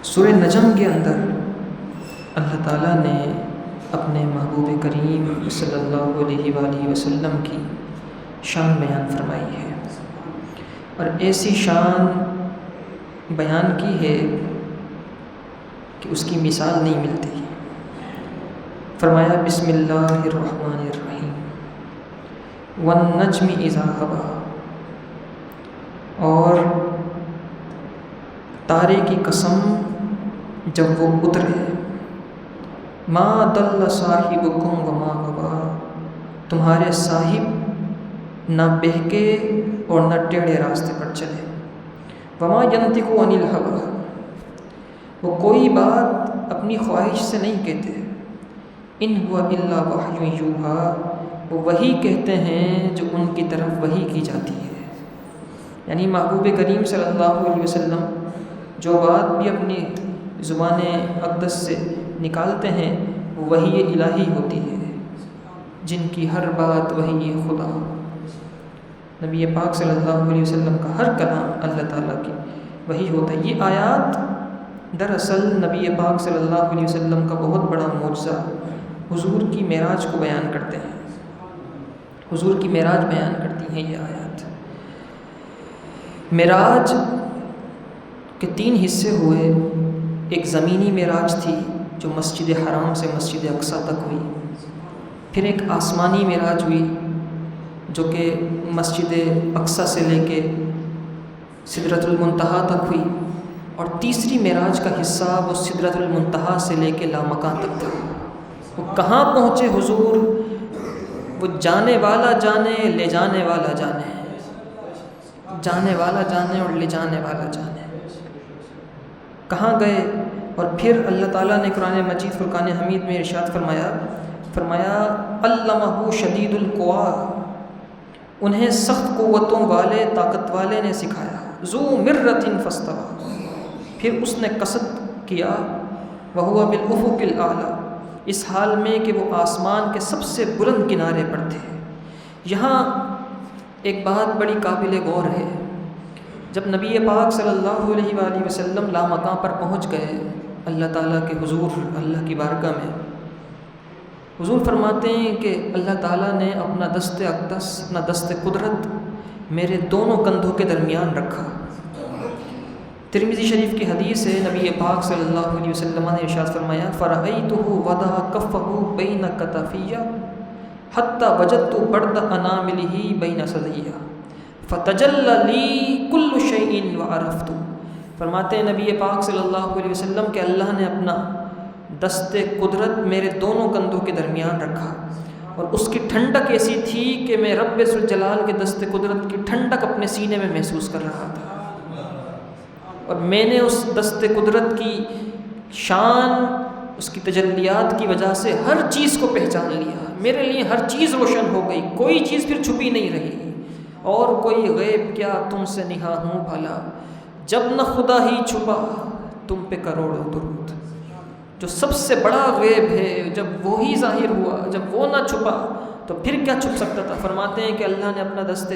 سورہ نجم کے اندر اللہ تعالیٰ نے اپنے محبوب کریم صلی اللہ علیہ وآلہ وسلم کی شان بیان فرمائی ہے، اور ایسی شان بیان کی ہے کہ اس کی مثال نہیں ملتی۔ فرمایا بسم اللہ الرحمن الرحیم والنجم اذا ہوا، اور تارے کی قسم جب وہ اترے، ما ضل صاحبکم وما غوی، تمہارے صاحب نہ بہکے اور نہ ٹیڑھے راستے پر چلے، وما ینطق عن الہوی، وہ کوئی بات اپنی خواہش سے نہیں کہتے، ان هو الا وحی یوحی، وہ وہی کہتے ہیں جو ان کی طرف وحی کی جاتی ہے۔ یعنی محبوب کریم صلی اللہ علیہ وسلم جو بات بھی اپنی زبان اقدس سے نکالتے ہیں وہ وحی الہی ہوتی ہے، جن کی ہر بات وحی خدا۔ نبی پاک صلی اللہ علیہ وسلم کا ہر کلام اللہ تعالیٰ کی وحی ہوتا ہے۔ یہ آیات دراصل نبی پاک صلی اللہ علیہ وسلم کا بہت بڑا معجزہ حضور کی معراج کو بیان کرتے ہیں، حضور کی معراج بیان کرتی ہیں یہ آیات۔ معراج کے 3 حصے ہوئے، ایک زمینی معراج تھی جو مسجد حرام سے مسجد اقصیٰ تک ہوئی، پھر ایک آسمانی معراج ہوئی جو کہ مسجد اقصیٰ سے لے کے سدرۃ المنتہا تک ہوئی، اور تیسری معراج کا حصہ وہ سدرۃ المنتہا سے لے کے لامکان تک تھا۔ وہ کہاں پہنچے حضور، وہ جانے والا جانے، لے جانے والا جانے، جانے والا جانے اور لے جانے والا جانے کہاں گئے۔ اور پھر اللہ تعالیٰ نے قرآن مجید فرقان حمید میں ارشاد فرمایا علمہ شدید القوا، انہیں سخت قوتوں والے طاقت والے نے سکھایا، ذو مرۃ فاستویٰ، پھر اس نے قصد کیا، وہو بالافق الاعلی، اس حال میں کہ وہ آسمان کے سب سے بلند کنارے پر تھے۔ یہاں ایک بات بڑی قابل غور ہے، جب نبی پاک صلی اللہ علیہ وآلہ وسلم لامکاں پر پہنچ گئے اللہ تعالیٰ کے حضور، اللہ کی بارگاہ میں، حضور فرماتے ہیں کہ اللہ تعالیٰ نے اپنا دست اقدس، اپنا دست قدرت میرے دونوں کندھوں کے درمیان رکھا۔ ترمذی شریف کی حدیث ہے، نبی پاک صلی اللہ علیہ وسلم نے ارشاد فرمایا فرأیتہ وضع کفہ بین کتفی حتی وجدت برد اناملہ بین صدیہ فتجلی لی کل شیء وعرفت۔ فرماتے ہیں نبی پاک صلی اللہ علیہ وسلم کہ اللہ نے اپنا دست قدرت میرے دونوں کندھوں کے درمیان رکھا، اور اس کی ٹھنڈک ایسی تھی کہ میں رب ذوالجلال کے دست قدرت کی ٹھنڈک اپنے سینے میں محسوس کر رہا تھا، اور میں نے اس دست قدرت کی شان، اس کی تجلیات کی وجہ سے ہر چیز کو پہچان لیا، میرے لیے ہر چیز روشن ہو گئی، کوئی چیز پھر چھپی نہیں رہی، اور کوئی غیب کیا تم سے نہا ہوں بھلا، جب نہ خدا ہی چھپا تم پہ کروڑوں درود۔ جو سب سے بڑا غیب ہے، جب وہی ظاہر ہوا، جب وہ نہ چھپا تو پھر کیا چھپ سکتا تھا۔ فرماتے ہیں کہ اللہ نے اپنا دست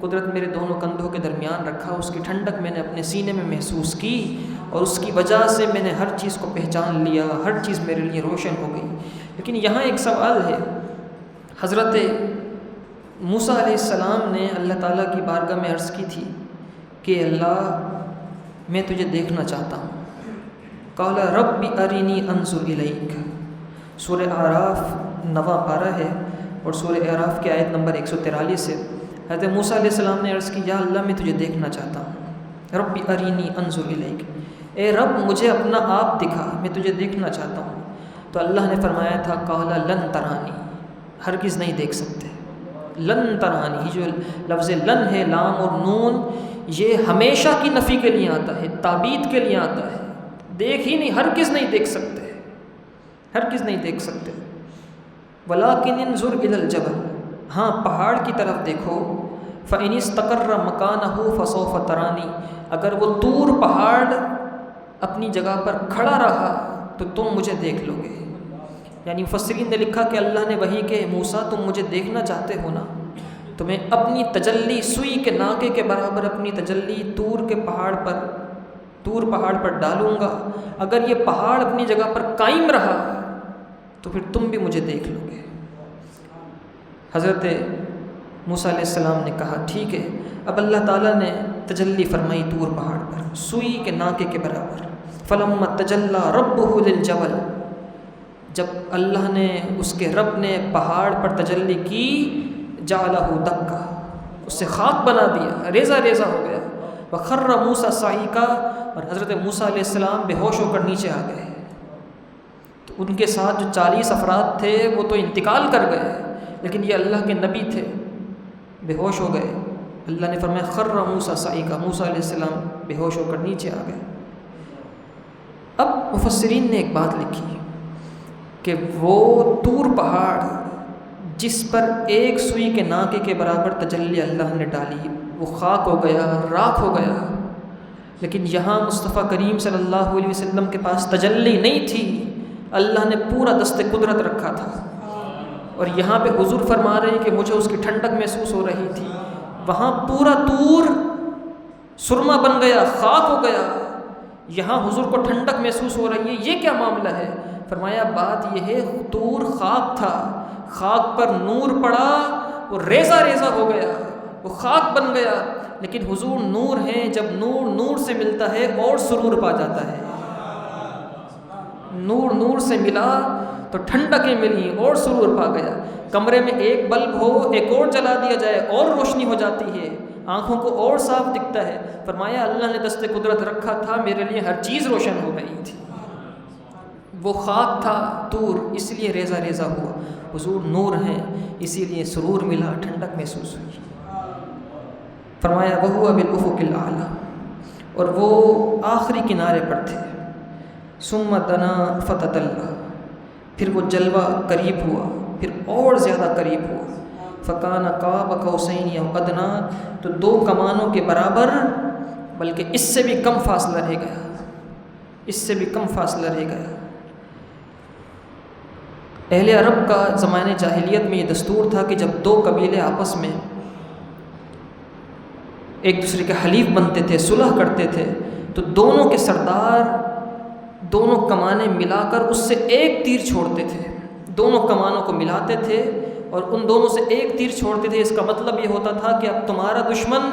قدرت میرے دونوں کندھوں کے درمیان رکھا، اس کی ٹھنڈک میں نے اپنے سینے میں محسوس کی، اور اس کی وجہ سے میں نے ہر چیز کو پہچان لیا، ہر چیز میرے لیے روشن ہو گئی۔ لیکن یہاں ایک سوال ہے، حضرت موسیٰ علیہ السلام نے اللہ تعالیٰ کی بارگاہ میں عرض کی تھی کہ اللہ میں تجھے دیکھنا چاہتا ہوں۔ قال رب ارنی انظر الیک، سورہ اعراف 9واں پارہ ہے، اور سورہ اعراف کی آیت نمبر 143 ہے۔ حضرت موسیٰ علیہ السلام نے عرض کی یا اللہ میں تجھے دیکھنا چاہتا ہوں، رب ارنی انظر الیک، اے رب مجھے اپنا آپ دکھا، میں تجھے دیکھنا چاہتا ہوں۔ تو اللہ نے فرمایا تھا قال لن ترانی، ہرگز نہیں دیکھ سکتے۔ لن ترانی، جو لفظ لن ہے، لام اور نون، یہ ہمیشہ کی نفی کے لیے آتا ہے، تابید کے لیے آتا ہے، دیکھ ہی نہیں، ہرگز نہیں دیکھ سکتے، ہرگز نہیں دیکھ سکتے۔ ولیکن انظر الی الجبل، ہاں پہاڑ کی طرف دیکھو، فإن استقر مکانہ فسوف ترانی، اگر وہ طور پہاڑ اپنی جگہ پر کھڑا رہا تو تم مجھے دیکھ لو گے۔ یعنی مفسرین نے لکھا کہ اللہ نے وحی کہ موسیٰ تم مجھے دیکھنا چاہتے ہو نا، تمہیں اپنی تجلی سوئی کے ناکے کے برابر اپنی تجلی طور پہاڑ پر ڈالوں گا، اگر یہ پہاڑ اپنی جگہ پر قائم رہا تو پھر تم بھی مجھے دیکھ لو گے۔ حضرت موسیٰ علیہ السلام نے کہا ٹھیک ہے۔ اب اللہ تعالیٰ نے تجلی فرمائی طور پہاڑ پر سوئی کے ناکے کے برابر۔ فَلَمَّا تَجَلَّى رَبُّهُ لِلْجَبَلِ، جب اللہ نے اس کے رب نے پہاڑ پر تجلی کی، جَعَلَهُ دَكَّ، اس سے خاک بنا دیا، ریزہ ریزہ ہو گیا۔ وَخَرَّ مُوسَىٰ صَعِقًا، اور حضرت موسیٰ علیہ السلام بے ہوش ہو کر نیچے آ گئے۔ تو ان کے ساتھ جو 40 افراد تھے وہ تو انتقال کر گئے، لیکن یہ اللہ کے نبی تھے، بے ہوش ہو گئے۔ اللہ نے فرمایا خر موسیٰ صعقا، موسیٰ علیہ السلام بے ہوش ہو کر نیچے آ گئے۔ اب مفسرین نے ایک بات لکھی کہ وہ طور پہاڑ جس پر ایک سوئی کے ناکے کے برابر تجلی اللہ نے ڈالی وہ خاک ہو گیا، راکھ ہو گیا، لیکن یہاں مصطفیٰ کریم صلی اللہ علیہ وسلم کے پاس تجلی نہیں تھی، اللہ نے پورا دست قدرت رکھا تھا۔ اور یہاں پہ حضور فرما رہے ہیں کہ مجھے اس کی ٹھنڈک محسوس ہو رہی تھی، وہاں پورا طور سرما بن گیا، خاک ہو گیا، یہاں حضور کو ٹھنڈک محسوس ہو رہی ہے، یہ کیا معاملہ ہے؟ فرمایا بات یہ ہے طور خاک تھا، خاک پر نور پڑا، وہ ریزہ ریزہ ہو گیا، وہ خاک بن گیا، لیکن حضور نور ہیں، جب نور نور سے ملتا ہے اور سرور پا جاتا ہے۔ نور نور سے ملا تو ٹھنڈکیں ملی اور سرور پا گیا۔ کمرے میں ایک بلب ہو، ایک اور جلا دیا جائے اور روشنی ہو جاتی ہے، آنکھوں کو اور صاف دکھتا ہے۔ فرمایا اللہ نے دست قدرت رکھا تھا، میرے لیے ہر چیز روشن ہو گئی تھی۔ وہ خاک تھا طور، اس لیے ریزہ ریزہ ہوا، حضور نور ہیں اسی لیے سرور ملا، ٹھنڈک محسوس ہوئی۔ فرمایا وَهُوَ بِالْأُفُقِ الْأَعْلَىٰ، اور وہ آخری کنارے پر تھے۔ ثُمَّ دَنَا فَتَدَلَّىٰ، پھر وہ جلوہ قریب ہوا، پھر اور زیادہ قریب ہوا۔ فَكَانَ قَابَ قَوْسَيْنِ أَوْ أَدْنَىٰ، تو 2 کمانوں کے برابر، بلکہ اس سے بھی کم فاصلہ رہ گیا، اس سے بھی کم فاصلہ رہ گیا۔ اہل عرب کا زمانے جاہلیت میں یہ دستور تھا کہ جب 2 قبیلے آپس میں ایک دوسرے کے حلیف بنتے تھے، صلح کرتے تھے، تو دونوں کے سردار دونوں کمانیں ملا کر اس سے ایک تیر چھوڑتے تھے، دونوں کمانوں کو ملاتے تھے اور ان دونوں سے ایک تیر چھوڑتے تھے۔ اس کا مطلب یہ ہوتا تھا کہ اب تمہارا دشمن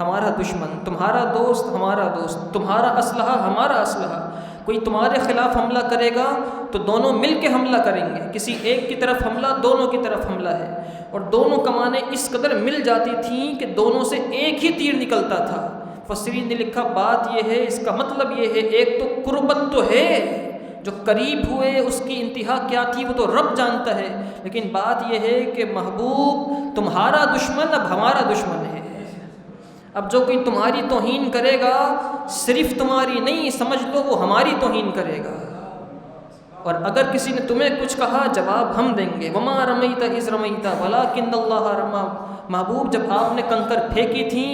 ہمارا دشمن، تمہارا دوست ہمارا دوست، تمہارا اسلحہ ہمارا اسلحہ، کوئی تمہارے خلاف حملہ کرے گا تو دونوں مل کے حملہ کریں گے، کسی ایک کی طرف حملہ دونوں کی طرف حملہ ہے۔ اور دونوں کمانیں اس قدر مل جاتی تھیں کہ دونوں سے ایک ہی تیر نکلتا تھا۔ مفسرین نے لکھا بات یہ ہے، اس کا مطلب یہ ہے ایک تو قربت تو ہے، جو قریب ہوئے اس کی انتہا کیا تھی وہ تو رب جانتا ہے، لیکن بات یہ ہے کہ محبوب تمہارا دشمن اب ہمارا دشمن ہے۔ اب جو کوئی تمہاری توہین کرے گا صرف تمہاری نہیں، سمجھ لو وہ ہماری توہین کرے گا، اور اگر کسی نے تمہیں کچھ کہا جواب ہم دیں گے۔ وما رمیت اذ رمیت ولکن اللہ رمی، محبوب جب آپ نے کنکر پھینکی تھیں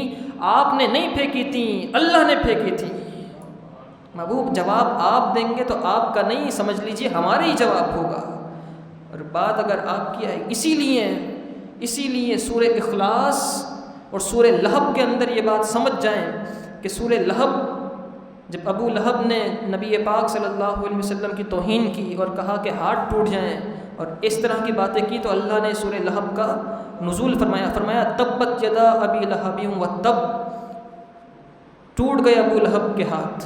آپ نے نہیں پھینکی تھیں، اللہ نے پھینکی تھی۔ محبوب جواب آپ دیں گے تو آپ کا نہیں، سمجھ لیجئے ہمارا ہی جواب ہوگا۔ اور بات اگر آپ کی آئے، اسی لیے سورہ اخلاص اور سورہ لہب کے اندر یہ بات سمجھ جائیں کہ سورہ لہب جب ابو لہب نے نبی پاک صلی اللہ علیہ وسلم کی توہین کی اور کہا کہ ہاتھ ٹوٹ جائیں اور اس طرح کی باتیں کی، تو اللہ نے سورہ لہب کا نزول فرمایا تبت یدا ابی لہب وتب، ٹوٹ گئے ابو لہب کے ہاتھ۔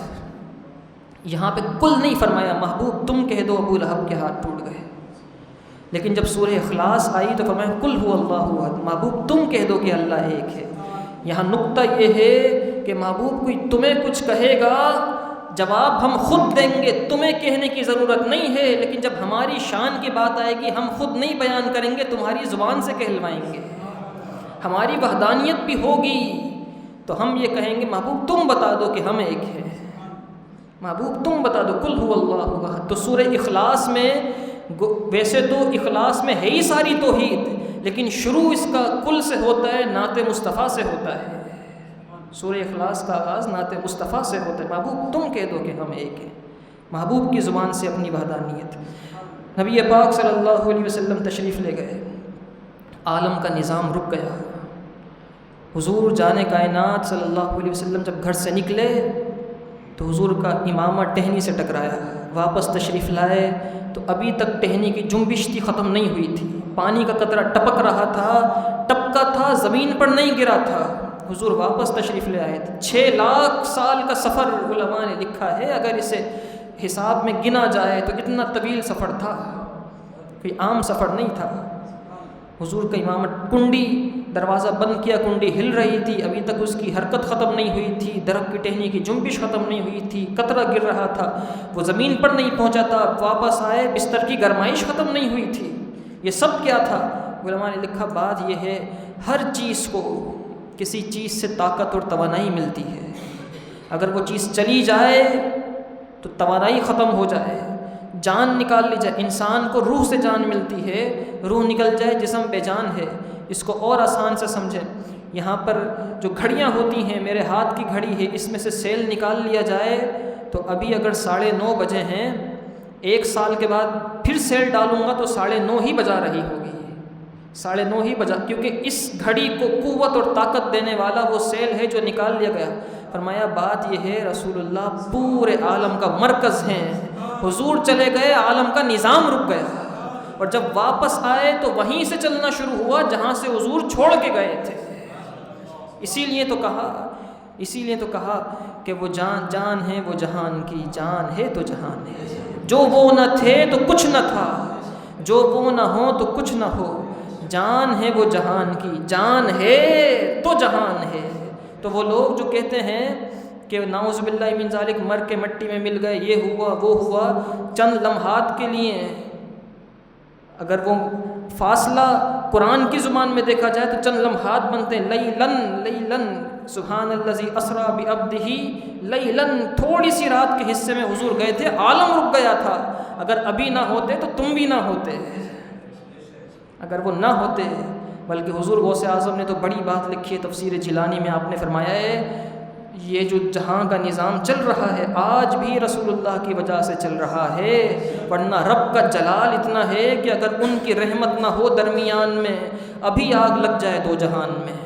یہاں پہ کل نہیں فرمایا، محبوب تم کہہ دو ابو لہب کے ہاتھ ٹوٹ گئے، لیکن جب سورہ اخلاص آئی تو فرمایا کل هو اللہ احد، محبوب تم کہہ دو کہ اللہ ایک ہے۔ یہاں نقطہ یہ ہے کہ محبوب کوئی تمہیں کچھ کہے گا جواب ہم خود دیں گے، تمہیں کہنے کی ضرورت نہیں ہے، لیکن جب ہماری شان کی بات آئے گی ہم خود نہیں بیان کریں گے، تمہاری زبان سے کہلوائیں گے۔ ہماری وحدانیت بھی ہوگی تو ہم یہ کہیں گے محبوب تم بتا دو کہ ہم ایک ہیں، محبوب تم بتا دو کل هو اللہ احد۔ تو سورہ اخلاص میں ویسے تو اخلاص میں ہے ہی ساری توحید، لیکن شروع اس کا کل سے ہوتا ہے، نعت مصطفیٰ سے ہوتا ہے۔ سورہ اخلاص کا آغاز نعت مصطفیٰ سے ہوتا ہے، محبوب تم کہہ دو کہ ہم ایک ہیں، محبوب کی زبان سے اپنی وحدانیت۔ نبی پاک صلی اللہ علیہ وسلم تشریف لے گئے، عالم کا نظام رک گیا، حضور جان کائنات صلی اللہ علیہ وسلم جب گھر سے نکلے تو حضور کا امامہ ٹہنی سے ٹکرایا، واپس تشریف لائے تو ابھی تک ٹہنی کی جنبش تھی، ختم نہیں ہوئی تھی، پانی کا قطرہ ٹپک رہا تھا، ٹپکا تھا، زمین پر نہیں گرا تھا، حضور واپس تشریف لے آئے تھے۔ 6 لاکھ سال کا سفر علماء نے لکھا ہے، اگر اسے حساب میں گنا جائے تو اتنا طویل سفر تھا، کوئی عام سفر نہیں تھا۔ حضور کا امامت، کنڈی دروازہ بند کیا، کنڈی ہل رہی تھی، ابھی تک اس کی حرکت ختم نہیں ہوئی تھی، درخت کی ٹہنی کی جنبش ختم نہیں ہوئی تھی، قطرہ گر رہا تھا، وہ زمین پر نہیں پہنچا تھا، واپس آئے، بستر کی گرمائش ختم نہیں ہوئی تھی۔ یہ سب کیا تھا؟ علماء نے لکھا بات یہ ہے، ہر چیز کو کسی چیز سے طاقت اور توانائی ملتی ہے، اگر وہ چیز چلی جائے تو توانائی ختم ہو جائے، جان نکال لی جائے، انسان کو روح سے جان ملتی ہے، روح نکل جائے جسم بے جان ہے۔ اس کو اور آسان سے سمجھیں، یہاں پر جو گھڑیاں ہوتی ہیں، میرے ہاتھ کی گھڑی ہے، اس میں سے سیل نکال لیا جائے تو ابھی اگر 9:30 بجے ہیں، 1 سال کے بعد پھر سیل ڈالوں گا تو 9:30 ہی بجا رہی ہوگی، 9:30 ہی بجا، کیونکہ اس گھڑی کو قوت اور طاقت دینے والا وہ سیل ہے جو نکال لیا گیا۔ فرمایا بات یہ ہے، رسول اللہ پورے عالم کا مرکز ہیں، حضور چلے گئے، عالم کا نظام رک گیا، اور جب واپس آئے تو وہیں سے چلنا شروع ہوا جہاں سے حضور چھوڑ کے گئے تھے۔ اسی لیے تو کہا کہ وہ جان ہے، وہ جہان کی جان ہے تو جہان ہے، جو وہ نہ تھے تو کچھ نہ تھا، جو وہ نہ ہو تو کچھ نہ ہو، جان ہے وہ جہان کی جان ہے تو جہان ہے۔ تو وہ لوگ جو کہتے ہیں کہ نعوذ باللہ من ذالک، مر کے مٹی میں مل گئے، یہ ہوا وہ ہوا، چند لمحات کے لیے، اگر وہ فاصلہ قرآن کی زبان میں دیکھا جائے تو چند لمحات بنتے ہیں، لیلن سبحان الذی اسری بعبدہ لیلن، تھوڑی سی رات کے حصے میں حضور گئے تھے، عالم رک گیا تھا، اگر ابھی نہ ہوتے تو تم بھی نہ ہوتے، اگر وہ نہ ہوتے۔ بلکہ حضور غوث اعظم نے تو بڑی بات لکھی ہے تفسیر جیلانی میں، آپ نے فرمایا ہے یہ جو جہاں کا نظام چل رہا ہے آج بھی رسول اللہ کی وجہ سے چل رہا ہے، ورنہ رب کا جلال اتنا ہے کہ اگر ان کی رحمت نہ ہو درمیان میں، ابھی آگ لگ جائے 2 جہان میں،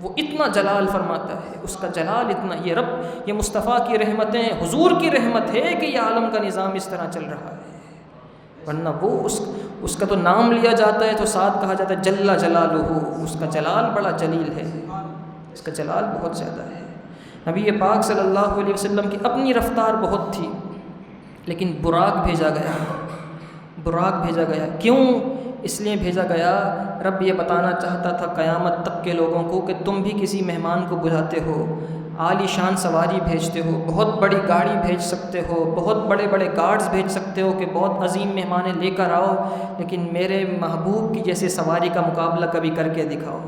وہ اتنا جلال فرماتا ہے، اس کا جلال اتنا، یہ رب، یہ مصطفیٰ کی رحمتیں، حضور کی رحمت ہے کہ یہ عالم کا نظام اس طرح چل رہا ہے، ورنہ وہ اس کا تو نام لیا جاتا ہے تو ساتھ کہا جاتا ہے جل جلالہ، اس کا جلال بڑا جلیل ہے، اس کا جلال بہت زیادہ ہے۔ نبی پاک صلی اللہ علیہ وسلم کی اپنی رفتار بہت تھی، لیکن براق بھیجا گیا، کیوں؟ اس لیے بھیجا گیا، رب یہ بتانا چاہتا تھا قیامت تک کے لوگوں کو کہ تم بھی کسی مہمان کو بلاتے ہو، عالی شان سواری بھیجتے ہو، بہت بڑی گاڑی بھیج سکتے ہو، بہت بڑے بڑے گارڈز بھیج سکتے ہو کہ بہت عظیم مہمان لے کر آؤ، لیکن میرے محبوب کی جیسے سواری کا مقابلہ کبھی کر کے دکھاؤ۔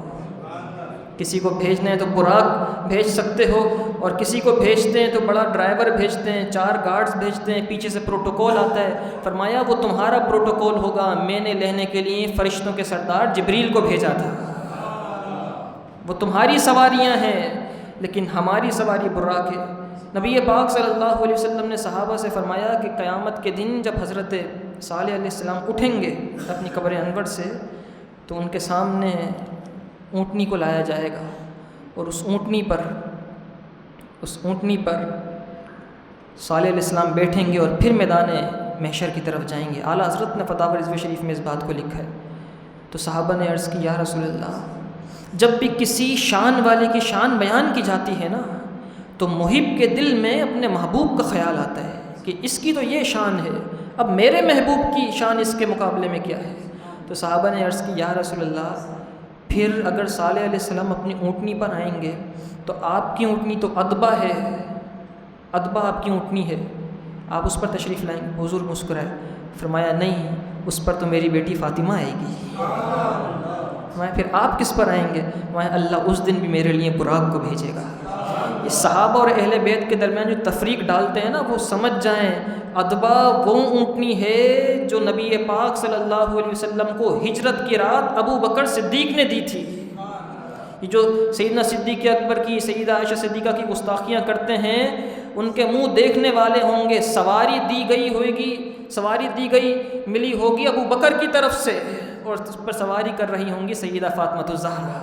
کسی کو بھیجنا ہے تو براق بھیج سکتے ہو، اور کسی کو بھیجتے ہیں تو بڑا ڈرائیور بھیجتے ہیں، 4 گارڈز بھیجتے ہیں، پیچھے سے پروٹوکول آتا ہے۔ فرمایا وہ تمہارا پروٹوکول ہوگا، میں نے لینے کے لیے فرشتوں کے سردار جبریل کو بھیجا تھا، وہ تمہاری سواریاں ہیں، لیکن ہماری سواری براق ہے۔ نبی پاک صلی اللہ علیہ وسلم نے صحابہ سے فرمایا کہ قیامت کے دن جب حضرت صالح علیہ السلام اٹھیں گے اپنی قبر انور سے، تو ان کے سامنے اونٹنی کو لایا جائے گا، اور اس اونٹنی پر صالح علیہ السلام بیٹھیں گے اور پھر میدان محشر کی طرف جائیں گے۔ اعلیٰ حضرت نے فتاوی رضویہ شریف میں اس بات کو لکھا ہے۔ تو صحابہ نے عرض کی یا رسول اللہ، جب بھی کسی شان والے کی شان بیان کی جاتی ہے نا، تو محب کے دل میں اپنے محبوب کا خیال آتا ہے کہ اس کی تو یہ شان ہے، اب میرے محبوب کی شان اس کے مقابلے میں کیا ہے؟ تو صحابہ نے عرض کی یا رسول اللہ، پھر اگر صالح علیہ السلام اپنی اونٹنی پر آئیں گے تو آپ کی اونٹنی تو ادبا ہے، ادبا آپ کی اونٹنی ہے، آپ اس پر تشریف لائیں گے؟ حضور مسکرائے، فرمایا نہیں، اس پر تو میری بیٹی فاطمہ آئے گی۔ فرمایا پھر آپ کس پر آئیں گے؟ فرمایا اللہ اس دن بھی میرے لیے براق کو بھیجے گا۔ یہ صحابہ اور اہل بیت کے درمیان جو تفریق ڈالتے ہیں نا، وہ سمجھ جائیں ادبا وہ اونٹنی ہے جو نبی پاک صلی اللہ علیہ وسلم کو ہجرت کی رات ابو بکر صدیق نے دی تھی۔ یہ جو سیدنا صدیق اکبر کی، سیدہ عائشہ صدیقہ کی گستاخیاں کرتے ہیں، ان کے منہ دیکھنے والے ہوں گے۔ سواری دی گئی ملی ہوگی ابو بکر کی طرف سے، اور اس پر سواری کر رہی ہوں گی سیدہ فاطمہ الزہرا۔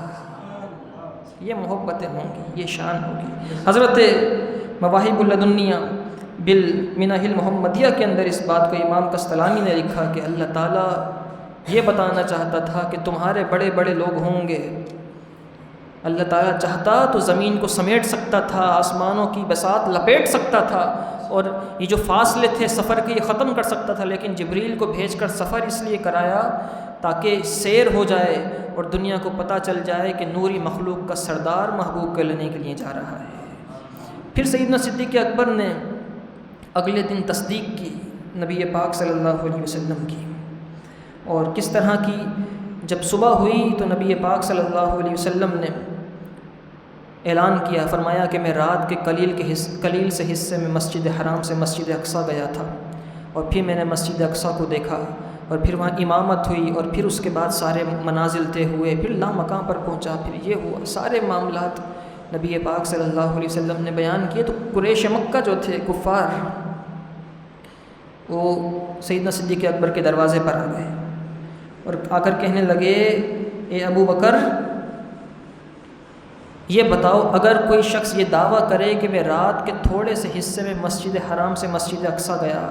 یہ محبتیں ہوں گی، یہ شان ہوگی۔ حضرت مواہب اللدنیہ بالمنح المحمدیہ کے اندر اس بات کو امام قسطلانی نے لکھا کہ اللہ تعالیٰ یہ بتانا چاہتا تھا کہ تمہارے بڑے بڑے لوگ ہوں گے، اللہ تعالیٰ چاہتا تو زمین کو سمیٹ سکتا تھا، آسمانوں کی بساط لپیٹ سکتا تھا، اور یہ جو فاصلے تھے سفر کے یہ ختم کر سکتا تھا، لیکن جبریل کو بھیج کر سفر اس لیے کرایا تاکہ سیر ہو جائے اور دنیا کو پتہ چل جائے کہ نوری مخلوق کا سردار محبوب کو لینے کے لیے جا رہا ہے۔ پھر سیدنا صدیق اکبر نے اگلے دن تصدیق کی نبی پاک صلی اللہ علیہ وسلم کی، اور کس طرح کی؟ جب صبح ہوئی تو نبی پاک صلی اللہ علیہ وسلم نے اعلان کیا، فرمایا کہ میں رات کے قلیل سے حصے میں مسجد حرام سے مسجد اقصیٰ گیا تھا، اور پھر میں نے مسجد اقصیٰ کو دیکھا، اور پھر وہاں امامت ہوئی، اور پھر اس کے بعد سارے منازل طے ہوئے، پھر لامکاں پر پہنچا، پھر یہ ہوا، سارے معاملات نبی پاک صلی اللہ علیہ وسلم نے بیان کیے۔ تو قریش مکہ جو تھے کفار، وہ سیدنا صدیق اکبر کے دروازے پر آ گئے اور آ کر کہنے لگے، اے ابو بکر یہ بتاؤ، اگر کوئی شخص یہ دعویٰ کرے کہ میں رات کے تھوڑے سے حصے میں مسجد حرام سے مسجد اقصیٰ گیا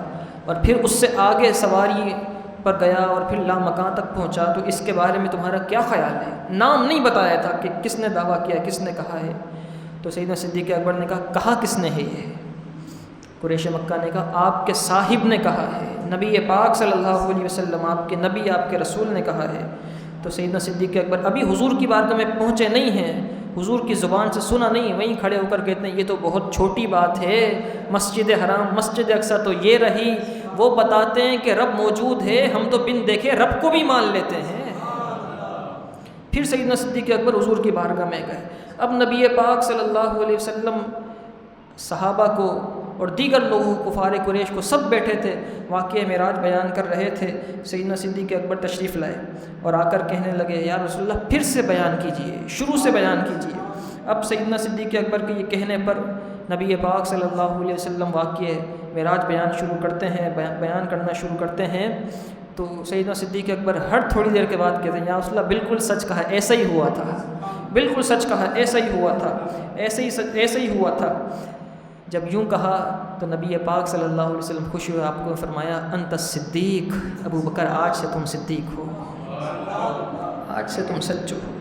اور پھر اس سے آگے سواری پر گیا اور پھر لامکان تک پہنچا، تو اس کے بارے میں تمہارا کیا خیال ہے؟ نام نہیں بتایا تھا کہ کس نے دعویٰ کیا، کس نے کہا ہے۔ تو سیدنا صدیق اکبر نے کہا کس نے ہے یہ؟ قریش مکہ نے کہا آپ کے صاحب نے کہا ہے، نبی پاک صلی اللہ علیہ وسلم، آپ کے نبی، آپ کے رسول نے کہا ہے۔ تو سیدنا صدیق اکبر ابھی حضور کی بارگاہ میں پہنچے نہیں ہیں، حضور کی زبان سے سنا نہیں، وہیں کھڑے ہو کر کہتے ہیں یہ تو بہت چھوٹی بات ہے، مسجد حرام مسجد اقصیٰ تو یہ رہی۔ وہ بتاتے ہیں کہ رب موجود ہے، ہم تو بن دیکھے رب کو بھی مان لیتے ہیں۔ پھر سیدنا صدیق اکبر حضور کی بارگاہ میں گئے۔ اب نبی پاک صلی اللہ علیہ وسلم صحابہ کو اور دیگر لوگوں کفار قریش کو سب بیٹھے تھے، واقعہ معراج بیان کر رہے تھے۔ سیدنا صدیق اکبر تشریف لائے اور آ کر کہنے لگے، یا رسول اللہ پھر سے بیان کیجئے، شروع سے بیان کیجئے۔ اب سیدنا صدیق اکبر کے یہ کہنے پر نبی پاک صلی اللہ علیہ وسلم واقعہ معراج بیان کرنا شروع کرتے ہیں۔ تو سیدنا صدیق اکبر ہر تھوڑی دیر کے بعد کہتے ہیں، یا رسول اللہ بالکل سچ کہا، ایسا ہی ہوا تھا، بالکل سچ کہا، ایسا ہی ہوا تھا، ایسے ہی ہوا تھا۔ جب یوں کہا تو نبی پاک صلی اللہ علیہ وسلم خوش ہوئے، آپ کو فرمایا انت الصدیق، ابو بکر آج سے تم صدیق ہو، آج سے تم سچے ہو،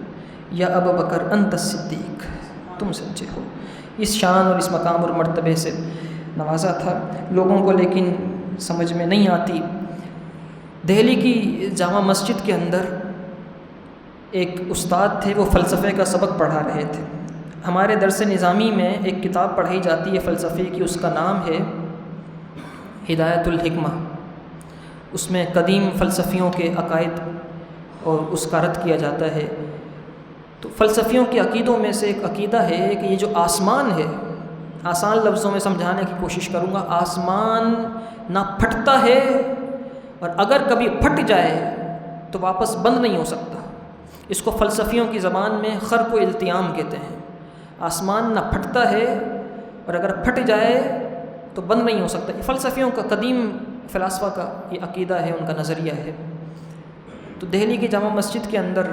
یا ابو بکر انت الصدیق، تم سچے ہو۔ اس شان اور اس مقام اور مرتبے سے نوازا تھا لوگوں کو، لیکن سمجھ میں نہیں آتی۔ دہلی کی جامع مسجد کے اندر ایک استاد تھے، وہ فلسفے کا سبق پڑھا رہے تھے۔ ہمارے درس نظامی میں ایک کتاب پڑھائی جاتی ہے فلسفے کی، اس کا نام ہے ہدایت الحکمہ۔ اس میں قدیم فلسفیوں کے عقائد اور اس کا رد کیا جاتا ہے۔ تو فلسفیوں کے عقیدوں میں سے ایک عقیدہ ہے کہ یہ جو آسمان ہے، آسان لفظوں میں سمجھانے کی کوشش کروں گا، آسمان نہ پھٹتا ہے، اور اگر کبھی پھٹ جائے تو واپس بند نہیں ہو سکتا۔ اس کو فلسفیوں کی زبان میں خرق و التیام کہتے ہیں۔ آسمان نہ پھٹتا ہے اور اگر پھٹ جائے تو بند نہیں ہو سکتا۔ یہ فلسفیوں کا، قدیم فلاسفہ کا یہ عقیدہ ہے، ان کا نظریہ ہے۔ تو دہلی کی جامع مسجد کے اندر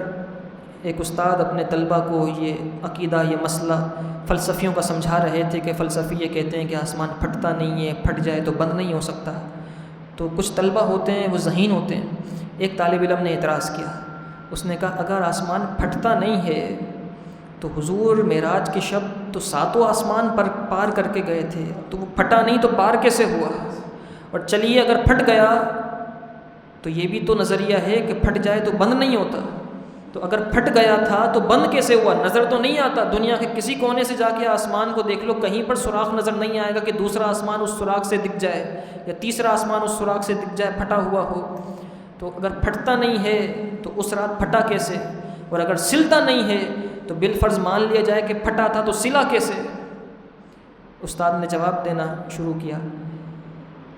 ایک استاد اپنے طلبہ کو یہ عقیدہ، یہ مسئلہ فلسفیوں کا سمجھا رہے تھے کہ فلسفی یہ کہتے ہیں کہ آسمان پھٹتا نہیں ہے، پھٹ جائے تو بند نہیں ہو سکتا۔ تو کچھ طلبہ ہوتے ہیں وہ ذہین ہوتے ہیں۔ ایک طالب علم نے اعتراض کیا، اس نے کہا اگر آسمان پھٹتا نہیں ہے تو حضور معراج کی شب تو 7 آسمان پر پار کر کے گئے تھے، تو وہ پھٹا نہیں تو پار کیسے ہوا؟ اور چلیے اگر پھٹ گیا تو یہ بھی تو نظریہ ہے کہ پھٹ جائے تو بند نہیں ہوتا، تو اگر پھٹ گیا تھا تو بند کیسے ہوا؟ نظر تو نہیں آتا، دنیا کے کسی کونے سے جا کے آسمان کو دیکھ لو، کہیں پر سوراخ نظر نہیں آئے گا کہ دوسرا آسمان اس سوراخ سے دکھ جائے یا تیسرا آسمان اس سوراخ سے دکھ جائے پھٹا ہوا ہو۔ تو اگر پھٹتا نہیں ہے تو اس رات پھٹا کیسے؟ اور اگر سلتا نہیں ہے تو بالفرض مان لیا جائے کہ پھٹا تھا تو سلا کیسے؟ استاد نے جواب دینا شروع کیا،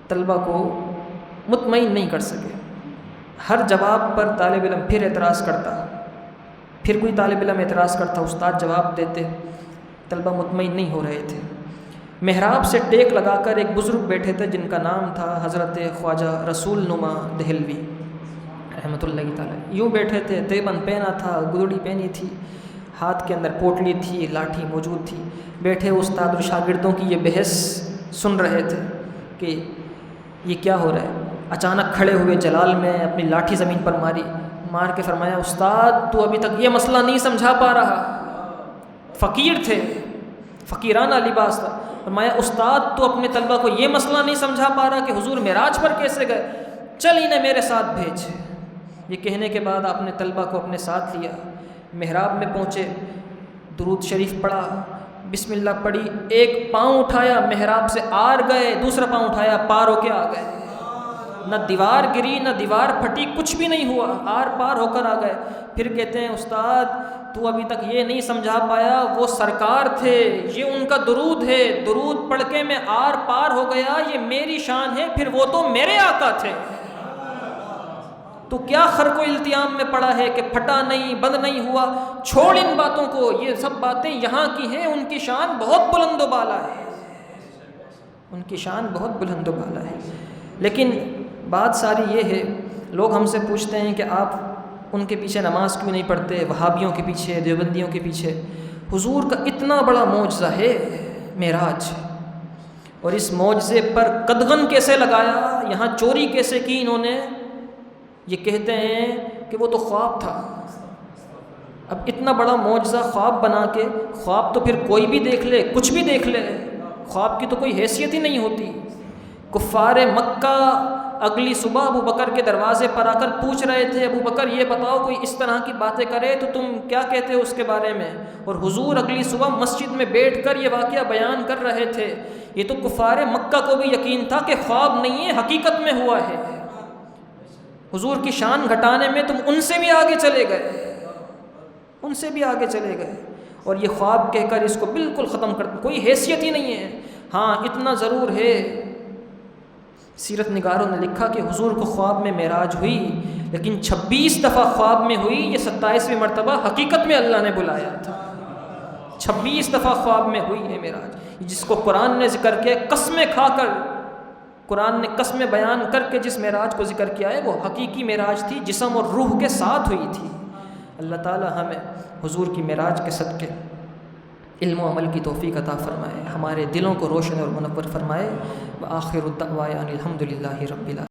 طلبہ کو مطمئن نہیں کر سکے۔ ہر جواب پر طالب علم پھر اعتراض کرتا، پھر کوئی طالب علم اعتراض کرتا، استاد جواب دیتے، طلبہ مطمئن نہیں ہو رہے تھے۔ محراب سے ٹیک لگا کر ایک بزرگ بیٹھے تھے جن کا نام تھا حضرت خواجہ رسول نما دہلوی رحمۃ اللہ تعالی۔ یوں بیٹھے تھے، تیبند پہنا تھا، گدڑی پہنی تھی، ہاتھ کے اندر پوٹلی تھی، لاٹھی موجود تھی، بیٹھے استاد اور شاگردوں کی یہ بحث سن رہے تھے کہ یہ کیا ہو رہا ہے۔ اچانک کھڑے ہوئے جلال میں اپنی لاٹھی زمین پر مار کے فرمایا استاد تو ابھی تک یہ مسئلہ نہیں سمجھا پا رہا۔ فقیر تھے، فقیرانہ لباس تھا۔ فرمایا استاد تو اپنے طلبہ کو یہ مسئلہ نہیں سمجھا پا رہا کہ حضور معراج پر کیسے گئے، چل انہیں میرے ساتھ بھیج۔ یہ کہنے کے بعد آپ نے طلبہ کو اپنے ساتھ لیا، محراب میں پہنچے، درود شریف پڑھا، بسم اللہ پڑھی، ایک پاؤں اٹھایا محراب سے آر گئے، دوسرا پاؤں اٹھایا پار ہو کے آ گئے، نہ دیوار گری نہ دیوار پھٹی، کچھ بھی نہیں ہوا، آر پار ہو کر آ گئے۔ پھر کہتے ہیں استاد تو ابھی تک یہ نہیں سمجھا پایا، وہ سرکار تھے، یہ ان کا درود ہے، درود پڑھ کے میں آر پار ہو گیا، یہ میری شان ہے، پھر وہ تو میرے آقا تھے۔ تو کیا خرق و التیام میں پڑا ہے کہ پھٹا نہیں، بند نہیں ہوا، چھوڑ ان باتوں کو، یہ سب باتیں یہاں کی ہیں، ان کی شان بہت بلند و بالا ہے، ان کی شان بہت بلند و بالا ہے۔ لیکن بات ساری یہ ہے، لوگ ہم سے پوچھتے ہیں کہ آپ ان کے پیچھے نماز کیوں نہیں پڑھتے، وہابیوں کے پیچھے، دیوبندیوں کے پیچھے۔ حضور کا اتنا بڑا معجزہ ہے معراج، اور اس معجزے پر قدغن کیسے لگایا، یہاں چوری کیسے کی انہوں نے، یہ کہتے ہیں کہ وہ تو خواب تھا۔ اب اتنا بڑا معجزہ خواب بنا کے، خواب تو پھر کوئی بھی دیکھ لے، کچھ بھی دیکھ لے، خواب کی تو کوئی حیثیت ہی نہیں ہوتی۔ کفار مکہ اگلی صبح ابو بکر کے دروازے پر آ کر پوچھ رہے تھے، ابو بکر یہ بتاؤ کوئی اس طرح کی باتیں کرے تو تم کیا کہتے ہو اس کے بارے میں، اور حضور اگلی صبح مسجد میں بیٹھ کر یہ واقعہ بیان کر رہے تھے۔ یہ تو کفار مکہ کو بھی یقین تھا کہ خواب نہیں ہے، حقیقت میں ہوا ہے۔ حضور کی شان گھٹانے میں تم ان سے بھی آگے چلے گئے، ان سے بھی آگے چلے گئے، اور یہ خواب کہہ کر اس کو بالکل ختم کر، کوئی حیثیت ہی نہیں ہے۔ ہاں اتنا ضرور ہے، سیرت نگاروں نے لکھا کہ حضور کو خواب میں معراج ہوئی، لیکن 26 دفعہ خواب میں ہوئی، یہ 27ویں مرتبہ حقیقت میں اللہ نے بلایا تھا۔ 26 دفعہ خواب میں ہوئی ہے معراج، جس کو قرآن نے ذکر کیا، قسمیں کھا کر قرآن نے قسمیں بیان کر کے جس معراج کو ذکر کیا ہے وہ حقیقی معراج تھی، جسم اور روح کے ساتھ ہوئی تھی۔ اللہ تعالی ہمیں حضور کی معراج کے صدقے علم و عمل کی توفیق عطا فرمائے، ہمارے دلوں کو روشن اور منور فرمائے۔ وآخر الدعوانا الحمد للہ رب العالمین۔